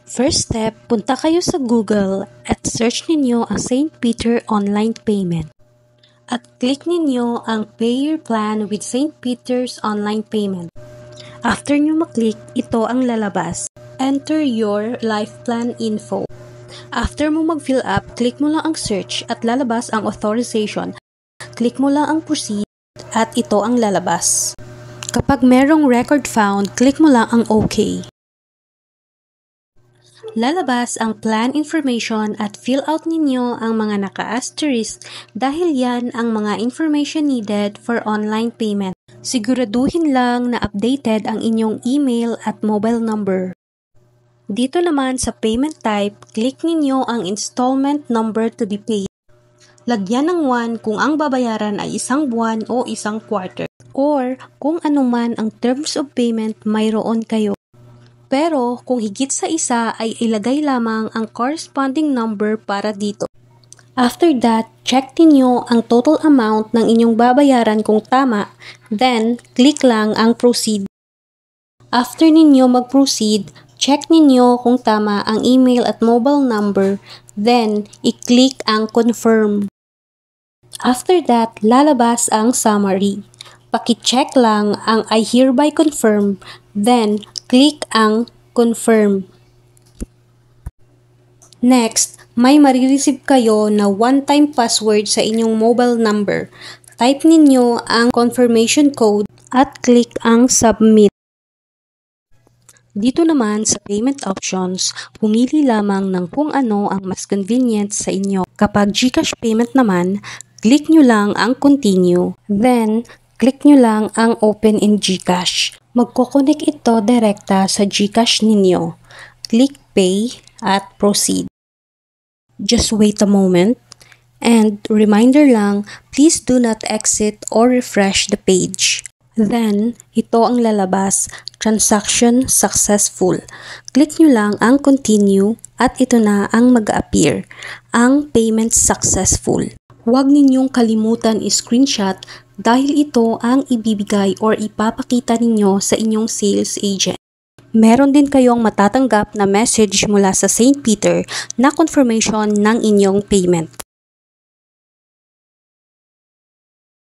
First step, punta kayo sa Google at search ninyo ang St. Peter Online Payment. At click ninyo ang Pay Your Plan with St. Peter's Online Payment. After nyo maklik, ito ang lalabas. Enter your life plan info. After mo mag-fill up, click mo lang ang search at lalabas ang authorization. Click mo lang ang proceed at ito ang lalabas. Kapag merong record found, click mo lang ang OK. Lalabas ang plan information at fill out ninyo ang mga naka-asterisk dahil yan ang mga information needed for online payment. Siguraduhin lang na updated ang inyong email at mobile number. Dito naman sa payment type, click ninyo ang installment number to be paid. Lagyan ng 1 kung ang babayaran ay isang buwan o isang quarter. Or kung anuman ang terms of payment mayroon kayo. Pero kung higit sa isa ay ilagay lamang ang corresponding number para dito. After that, check ninyo ang total amount ng inyong babayaran kung tama, then click lang ang proceed. After ninyo mag-proceed, check ninyo kung tama ang email at mobile number, then i-click ang confirm. After that, lalabas ang summary. Paki-check lang ang I hereby confirm, then click ang confirm. Next, may marireceive kayo na one-time password sa inyong mobile number. Type ninyo ang confirmation code at click ang submit. Dito naman sa payment options, pumili lamang ng kung ano ang mas convenient sa inyo. Kapag GCash payment naman, click nyo lang ang continue. Then, click nyo lang ang open in GCash. Magkoconnect ito direkta sa GCash ninyo. Click pay at proceed. Just wait a moment. And reminder lang, please do not exit or refresh the page. Then, ito ang lalabas, transaction successful. Click nyo lang ang continue at ito na ang mag-appear, ang payment successful. Huwag ninyong kalimutan i-screenshot dahil ito ang ibibigay or ipapakita ninyo sa inyong sales agent. Meron din kayong matatanggap na message mula sa St. Peter na confirmation ng inyong payment.